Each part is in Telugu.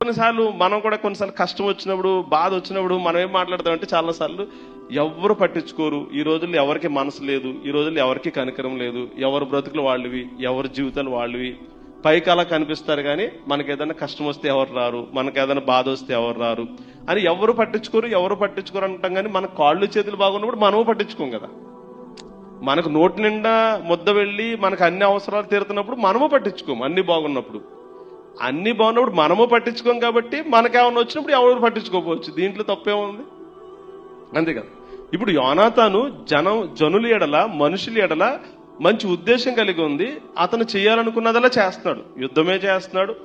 కొన్నిసార్లు మనం కూడా కొన్నిసార్లు కష్టం వచ్చినప్పుడు, బాధ వచ్చినప్పుడు మనం ఏం మాట్లాడతామంటే చాలాసార్లు ఎవరు పట్టించుకోరు, ఈ రోజుల్లో ఎవరికి మనసు లేదు, ఈ రోజుల్లో ఎవరికి కనికరం లేదు, ఎవరు బ్రతుకులు వాళ్ళవి, ఎవరి జీవితాలు వాళ్ళవి, పైకి అలా కనిపిస్తారు కానీ మనకి ఏదైనా కష్టం వస్తే ఎవరు రారు, మనకి ఏదైనా బాధ వస్తే ఎవరు రారు అని ఎవరు పట్టించుకోరు అంటాం. కానీ మన కాళ్ళు చేతులు బాగున్నప్పుడు మనము పట్టించుకోం కదా. మనకు నోటి నిండా ముద్ద వెళ్ళి మనకు అన్ని అవసరాలు తీరుతున్నప్పుడు మనము పట్టించుకోము. అన్ని బాగున్నప్పుడు మనము పట్టించుకోం కాబట్టి మనకేమన్నా వచ్చినప్పుడు ఎవరు పట్టించుకోకపోవచ్చు. దీంట్లో తప్పేముంది? అంతే కదా. ఇప్పుడు యోనాతాను జనుల ఎడల, మనుషుల ఎడల మంచి ఉద్దేశం కలిగి ఉంది. అతను చేయాలనుకున్నదలా చేస్తున్నాడు, యుద్ధమే చేస్తున్నాడు.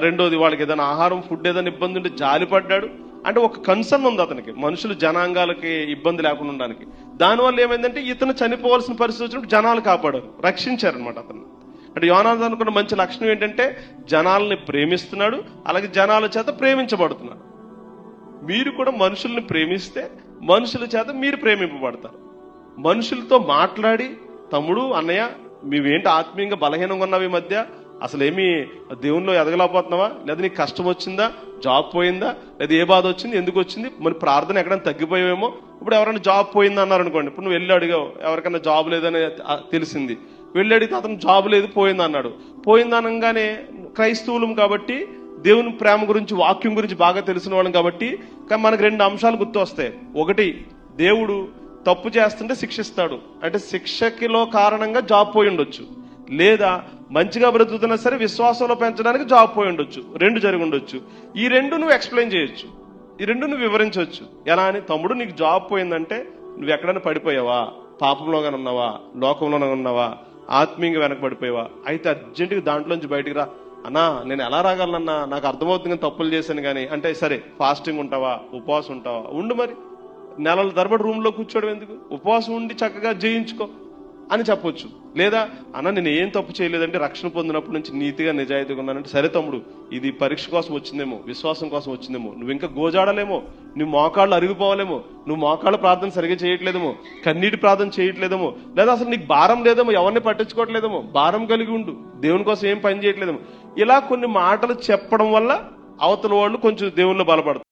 రెండోది వాళ్ళకి ఏదైనా ఆహారం, ఫుడ్ ఏదైనా ఇబ్బంది ఉంటే జాలిపడ్డాడు. అంటే ఒక కన్సర్న్ ఉంది అతనికి, మనుషులు జనాంగాలకి ఇబ్బంది లేకుండా ఉండడానికి. దానివల్ల ఏమైందంటే ఇతను చనిపోవాల్సిన పరిస్థితి వచ్చినప్పుడు జనాలు కాపాడారు, రక్షించారనమాట అతను. అంటే యోనాతాను అనుకున్న మంచి లక్షణం ఏంటంటే జనాలని ప్రేమిస్తున్నాడు, అలాగే జనాల చేత ప్రేమించబడుతున్నాడు. మీరు కూడా మనుషుల్ని ప్రేమిస్తే మనుషుల చేత మీరు ప్రేమింపబడతారు. మనుషులతో మాట్లాడి, తమ్ముడు, అన్నయ్య, మేమేంటి ఆత్మీయంగా బలహీనంగా ఉన్నావు ఈ మధ్య, అసలు ఏమి దేవునిలో ఎదగలేకపోతున్నావా, లేదా నీకు కష్టం వచ్చిందా, జాబ్ పోయిందా, లేదా ఏ బాధ వచ్చింది, ఎందుకు వచ్చింది, మరి ప్రార్థన ఎక్కడైనా తగ్గిపోయావేమో. ఇప్పుడు ఎవరైనా జాబ్ పోయిందా అన్నారు అనుకోండి, ఇప్పుడు నువ్వు వెళ్ళి అడిగావు, ఎవరికైనా జాబ్ లేదని తెలిసింది, వెళ్ళి అడిగితే అతను జాబ్ లేదు పోయింది అన్నాడు. పోయిందనగానే క్రైస్తవులం కాబట్టి, దేవుని ప్రేమ గురించి, వాక్యం గురించి బాగా తెలిసిన వాళ్ళం కాబట్టి మనకు రెండు అంశాలు గుర్తు వస్తాయి. ఒకటి, దేవుడు తప్పు చేస్తుంటే శిక్షిస్తాడు, అంటే శిక్షకిలో కారణంగా జాబ్ పోయి ఉండొచ్చు, లేదా మంచిగా బ్రతుకుతున్నా సరే విశ్వాసంలో పెంచడానికి జాబ్ పోయి ఉండొచ్చు. రెండు జరిగి ఉండొచ్చు. ఈ రెండు నువ్వు ఎక్స్ప్లెయిన్ చేయొచ్చు, ఈ రెండు నువ్వు వివరించవచ్చు. ఎలా అని, తమ్ముడు నీకు జాబ్ పోయిందంటే నువ్వు ఎక్కడైనా పడిపోయావా, పాపంలోగానే ఉన్నావా, లోకంలోనే ఉన్నావా, ఆత్మీయంగా వెనకబడిపోయావా, అయితే అర్జెంటుగా దాంట్లోంచి బయటికి రా. అన్నా నేను ఎలా రాగలనన్నా, నాకు అర్థమవుతుంది కానీ తప్పులు చేశాను కానీ. అంటే సరే, ఫాస్టింగ్ ఉంటావా, ఉపవాసం ఉంటావా, ఉండు. మరి నెలల తరబడి రూమ్ లో కూర్చోవడం ఎందుకు, ఉపవాసం ఉండి చక్కగా జయించుకో అని చెప్పొచ్చు. లేదా అన్న నేను ఏం తప్పు చేయలేదంటే, రక్షణ పొందినప్పటి నుంచి నీతిగా నిజాయితీగా ఉన్నానంటే, సరే తమ్ముడు, ఇది పరీక్ష కోసం వచ్చిందేమో, విశ్వాసం కోసం వచ్చిందేమో, నువ్వు ఇంకా గోజాడలేమో, నువ్వు మోకాళ్ళు అరిగిపోవాలేమో, నువ్వు మోకాళ్ళ ప్రార్థన సరిగా చేయట్లేదేమో, కన్నీటి ప్రార్థన చేయట్లేదేమో, లేదా అసలు నీకు భారం లేదేమో, ఎవరిని పట్టించుకోవట్లేదేమో, భారం కలిగి ఉండు, దేవుని కోసం ఏం పని చేయట్లేదేమో. ఇలా కొన్ని మాటలు చెప్పడం వల్ల అవతల వాళ్ళు కొంచెం దేవుళ్ళు బలపడతారు.